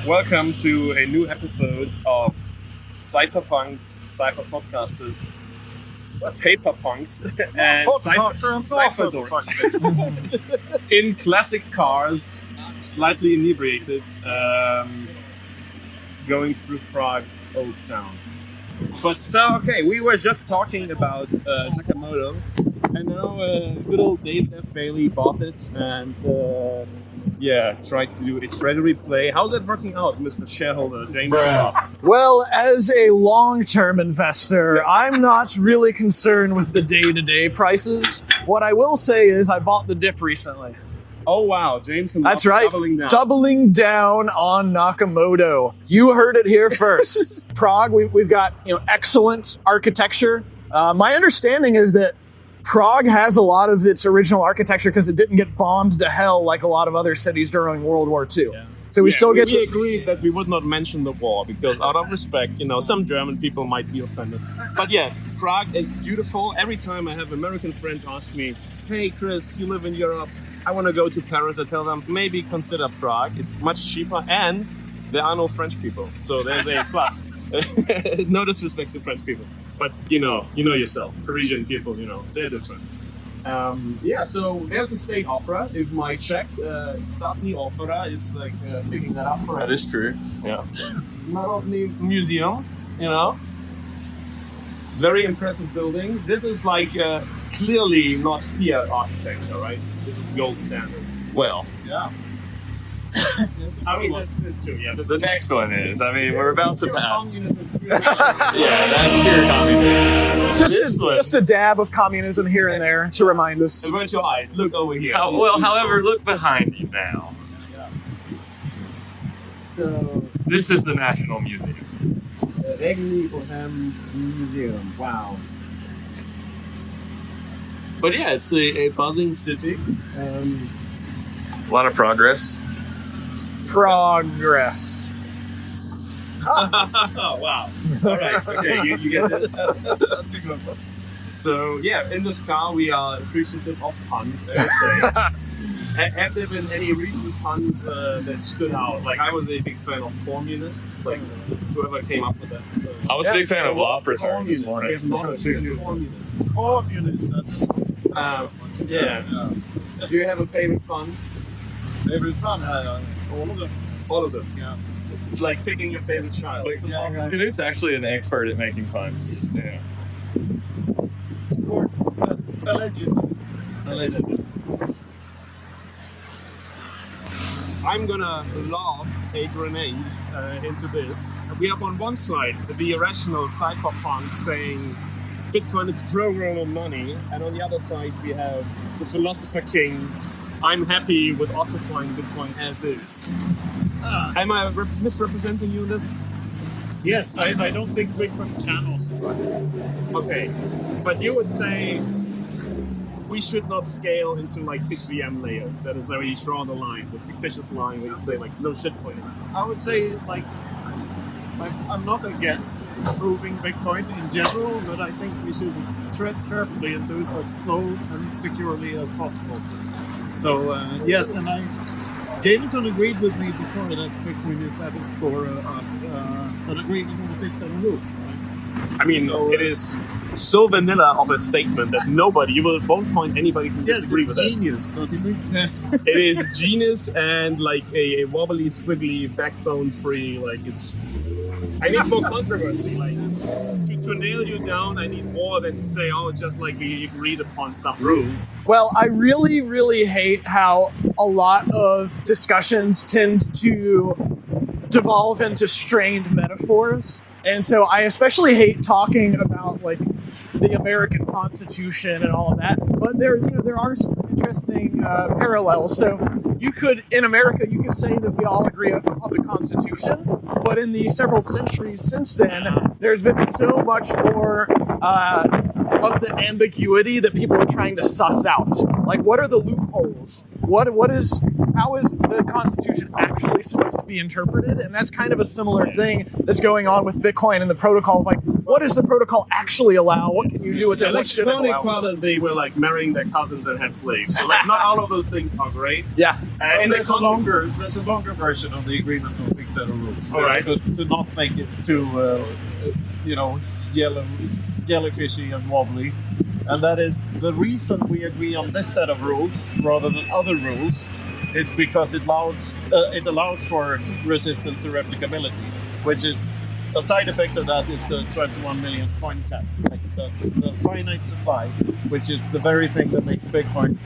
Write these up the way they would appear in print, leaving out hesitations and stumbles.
Welcome to a new episode of Cypherpunks, Cypherpodcasters, Paperpunks, and Cypherdors. In classic cars, slightly inebriated, going through Prague's old town. But we were just talking about Nakamoto, and now good old David F. Bailey bought it and tried to do a treasury play. How's that working out, Mr. Shareholder Jameson Loop? Well, as a long-term investor, I'm not really concerned with the day-to-day prices. What I will say is I bought the dip recently. Oh wow, Jameson Loop. That's right. Doubling down on Nakamoto. You heard it here first. Prague, we've got excellent architecture. My understanding is that Prague has a lot of its original architecture because it didn't get bombed to hell like a lot of other cities during World War II. Yeah. So we agreed that we would not mention the war because out of respect, some German people might be offended. But yeah, Prague is beautiful. Every time I have American friends ask me, hey Chris, you live in Europe, I want to go to Paris, I tell them, maybe consider Prague. It's much cheaper and there are no French people. So there's a plus. No disrespect to French people. But you know yourself, Parisian people, they're different. So there's the State Opera. If my Czech Státní Opera is picking that up. That is true. Yeah. Národní Museum, very impressive building. This is clearly not Fiat architecture, right? This is gold standard. Well. Yeah. I mean, that's true. Yeah, the next one is. I mean, we're about to pass. Yeah, that's pure communism. Just a dab of communism here and there to remind us. Avert your eyes. Look over here. However, look behind you now. Yeah. So this is the National Museum. The Vexl Museum. Wow. But yeah, it's a buzzing city. A lot of progress. Progress. Oh, wow. All right. Okay, you get this? That's a good one. So, yeah, in this car, we are appreciative of puns, I would say. Have there been any recent puns that stood out? I was a big fan of communists. Whoever came up with that. I was a big fan of law return this morning. Communists. Yeah. Do you have a favorite pun? Favorite pun? All of them. All of them? Yeah. It's like picking your favorite child. It's actually an expert at making puns. Yeah. Allegedly. I'm gonna lob a grenade into this. We have on one side the irrational cypherpunk saying Bitcoin is programmable money, and on the other side we have the philosopher king. I'm happy with ossifying Bitcoin as is. Am I misrepresenting you in this? Yes, I don't think Bitcoin can ossify. Okay, but you would say we should not scale into PitchVM layers. That is where you draw the line, the fictitious line where you say no shitcoining. I would say I'm not against improving Bitcoin in general, but I think we should tread carefully and do it as slow and securely as possible. So yes, and Jameson agreed with me before that Bitcoin is at its core an agreement on the fixed set of rules. Right? I mean, it is so vanilla of a statement that won't find anybody who disagree with it. Yes, it's genius, don't you think? Yes. It is genius and a wobbly, squiggly, backbone-free. I need more controversy. To nail you down, I need more than to say, we agreed upon some rules. Well, I really, really hate how a lot of discussions tend to devolve into strained metaphors. And so I especially hate talking about the American Constitution and all of that. But there are some interesting parallels. So in America, you could say that we all agree on the Constitution, but in the several centuries since then, there's been so much more of the ambiguity that people are trying to suss out. Like, what are the loopholes? How is the Constitution actually supposed to be interpreted? And that's kind of a similar thing that's going on with Bitcoin and the protocol. Like, what does the protocol actually allow? What can you do with it? And it's funny that they were like marrying their cousins and had slaves. So like, not all of those things are great. Yeah. And there's a longer version of the agreement of big set of rules. All right. To not make it too, jellyfishy and wobbly. And that is the reason we agree on this set of rules rather than other rules is because it allows for resistance to replicability, which is a side effect of that is the 21 million coin cap, like the finite supply, which is the very thing that makes Bitcoin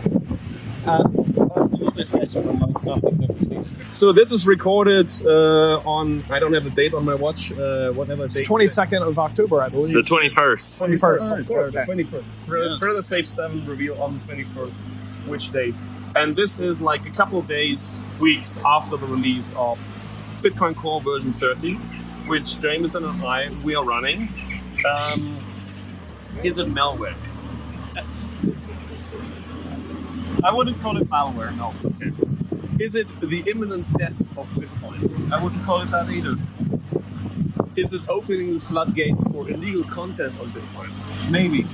a little bit measurable, like nothing that we need. So this is recorded on, I don't have the date on my watch, whatever It's date. 22nd of October, I believe. The 21st. 21st. Of course, the Okay. 21st. Further Safe 7 reveal on the 21st, which date. And this is like a couple of days, weeks after the release of Bitcoin Core version 30, which Jameson and we are running. Is it malware? I wouldn't call it malware, no. Okay. Is it the imminent death of Bitcoin? I wouldn't call it that either. Is it opening the floodgates for illegal content on Bitcoin? Maybe.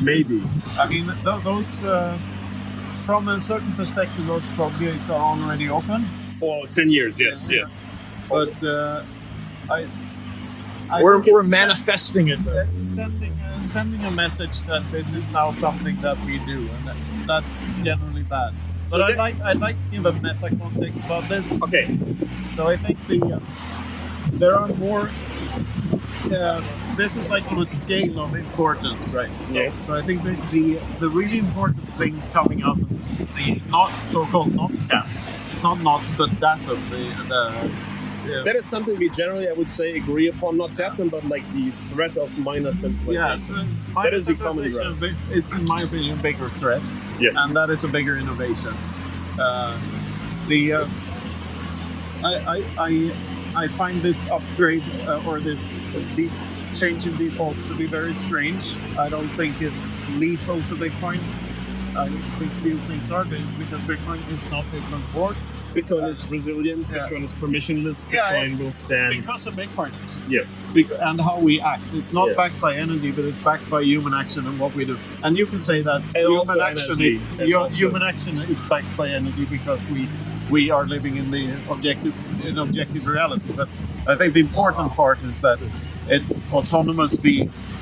Maybe. I mean, those, from a certain perspective, those floodgates are already open. For 10 years, yes, Yeah. yes. But We're think it's manifesting it, though. sending a message that this is now something that we do, and that's generally bad. So But I'd like to give a meta context about this. Okay. So I think there are more. This is like on a scale of importance, right? Yeah. So I think the really important thing coming up, the not so-called NOTs scam, it's not NOTs, but datum. That is something we generally, I would say, agree upon, not datum, but like the threat of minor centralization. Yeah, so That is the common ground. It's, in my opinion, a bigger threat. Yeah. And that is a bigger innovation. I find this upgrade or this change in defaults to be very strange. I don't think it's lethal to Bitcoin. I think few things are because Bitcoin is not Bitcoin board. Bitcoin is resilient, Yeah. Bitcoin is permissionless, Yeah, Bitcoin will stand. Because of Bitcoin Yes. and how we act. It's not Yeah. backed by energy, but it's backed by human action and what we do. And you can say that And also human action energy. is And also- human action is backed by energy because we are living in the objective reality. But I think the important part is that it's autonomous beings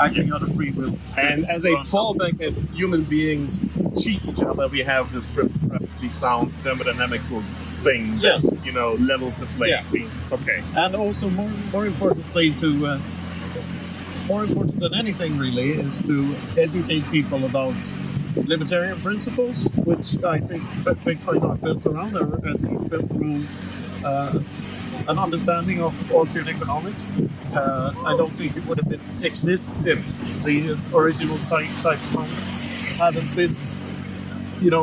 acting out of free will. And as a fallback, if human beings cheat each other, we have this perfectly sound thermodynamical thing Yes. that, levels the playing Yeah. field. Okay. And also more importantly more important than anything really is to educate people about libertarian principles, which I think Bitcoin are built around, or at least built around an understanding of Austrian economics. I don't think it would have exist if the original Cypherpunk hadn't been,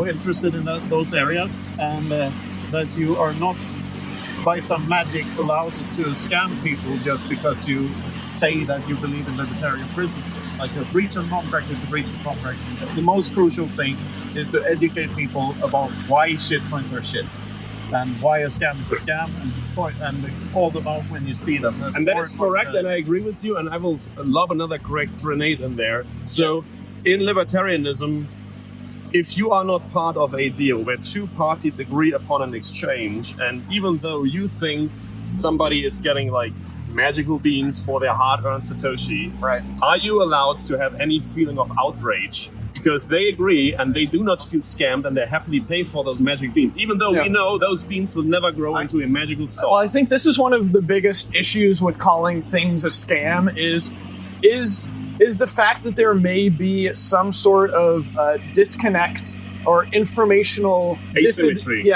interested in those areas, and that you are not by some magic allowed to scam people just because you say that you believe in libertarian principles. Like a breach of contract is a breach of contract. The most crucial thing is to educate people about why shitcoins are shit and why a scam is a scam, and call them out when you see them. And that is correct, and I agree with you, and I will lob another correct grenade in there. So, in libertarianism, if you are not part of a deal where two parties agree upon an exchange, and even though you think somebody is getting like magical beans for their hard-earned Satoshi, Right. are you allowed to have any feeling of outrage? Because they agree and they do not feel scammed and they happily pay for those magic beans, even though we know those beans will never grow into a magical star. Well, I think this is one of the biggest issues with calling things a scam is the fact that there may be some sort of disconnect or informational Asymmetry.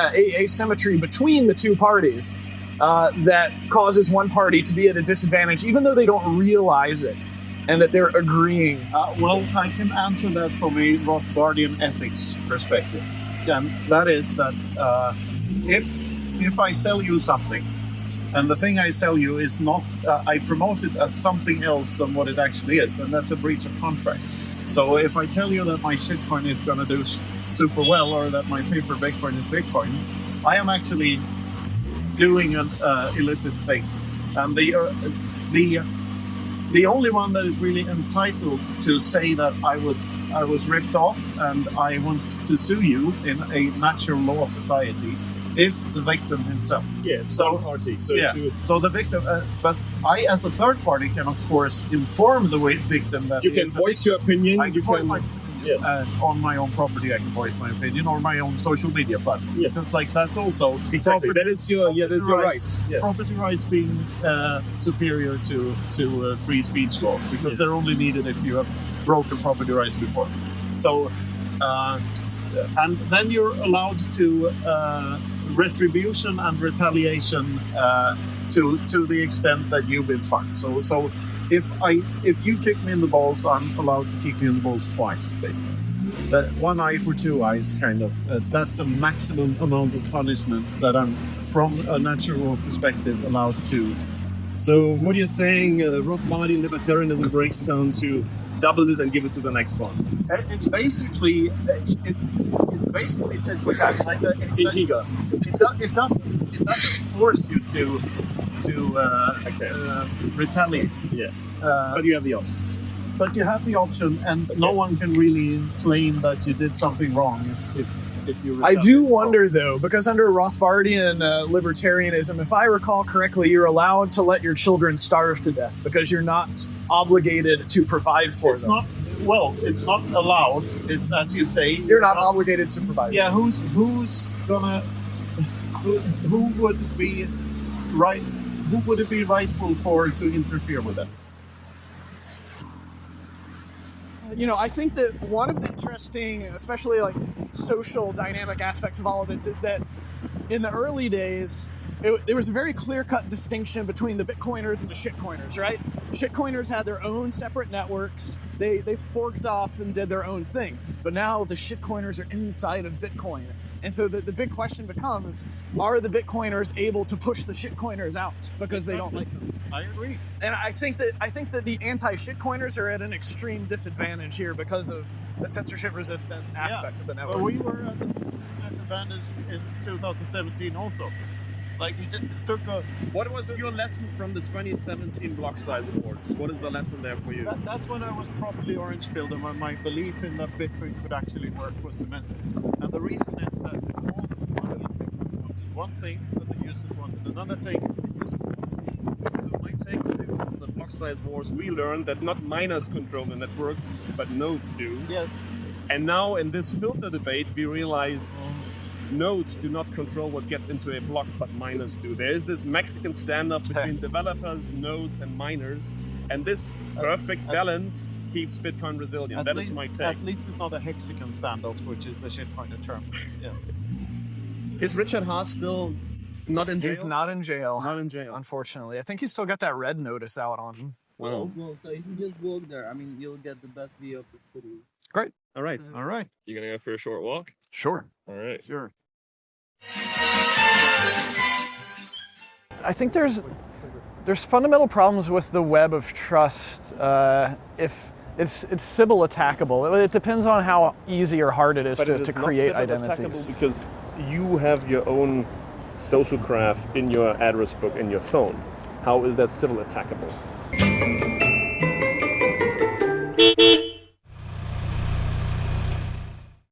asymmetry between the two parties that causes one party to be at a disadvantage, even though they don't realize it, and that they're agreeing. Well, I can answer that from a Rothbardian ethics perspective. And that is that if I sell you something, and the thing I sell you is not, I promote it as something else than what it actually is, and that's a breach of contract. So if I tell you that my shitcoin is going to do super well, or that my paper Bitcoin is Bitcoin, I am actually doing an illicit thing. And the only one that is really entitled to say that I was ripped off and I want to sue you in a natural law society is the victim himself. Yeah, it's third party. So yeah. So the victim, but I, as a third party, can of course inform the victim that you can voice your opinion. You can. Yes. On my own property, I can voice my opinion, or my own social media platform. Yes. Because like that's also exactly. That is your right. Yes. Property rights being superior to free speech laws, because they're only needed if you have broken property rights before. So, and then you're allowed to retribution and retaliation to the extent that you've been fucked. So. If you kick me in the balls, I'm allowed to kick you in the balls twice. That 1 eye for 2 eyes, kind of. That's the maximum amount of punishment that I'm, from a natural perspective, allowed to. So what you're saying, Rothbard libertarianism breaks down to double it and give it to the next one. It's basically tit for tat. Like it doesn't force you to retaliate. Yeah. But you have the option. But you have the option, and no one can really claim that you did something wrong if you I do wonder, though, because under Rothbardian libertarianism, if I recall correctly, you're allowed to let your children starve to death because you're not obligated to provide for them. It's not allowed. It's, as you say, you're not obligated to provide. Yeah, who's gonna who would be right? Who would it be rightful for to interfere with that? You know, I think that one of the interesting, especially like social dynamic aspects of all of this is that in the early days, there was a very clear-cut distinction between the Bitcoiners and the shitcoiners, right? Shitcoiners had their own separate networks. They forked off and did their own thing. But now the shitcoiners are inside of Bitcoin. And so the big question becomes, are the Bitcoiners able to push the shitcoiners out because they don't like them? I agree. And I think that the anti-shitcoiners are at an extreme disadvantage here because of the censorship-resistant aspects of the network. But we were at a disadvantage in 2017 also. Like, it took a... What was your lesson from the 2017 block size awards? What is the lesson there for you? That's when I was properly orange-pilled and when my belief in that Bitcoin could actually work was cemented. And the reason is that all the money was one thing, that the users wanted another thing. So my take on the block size wars, we learned that not miners control the network, but nodes do. Yes. And now in this filter debate, we realize nodes do not control what gets into a block, but miners do. There is this Mexican standoff between developers, nodes, and miners, and this perfect balance keeps Bitcoin resilient. That is my take. At least it's not a Hexican standoff, which is the shitcoiner term. Yeah. Is Richard Haas still not in jail? He's not in jail. Not in jail. Unfortunately. I think he's still got that red notice out on him. Wow. Well, so if you just walk there, I mean, you'll get the best view of the city. Great. All right. All right. You gonna go for a short walk? Sure. All right. Sure. I think there's fundamental problems with the web of trust if it's Sybil attackable. It depends on how easy or hard it is to create identities. Because you have your own social graph in your address book in your phone. How is that Sybil attackable?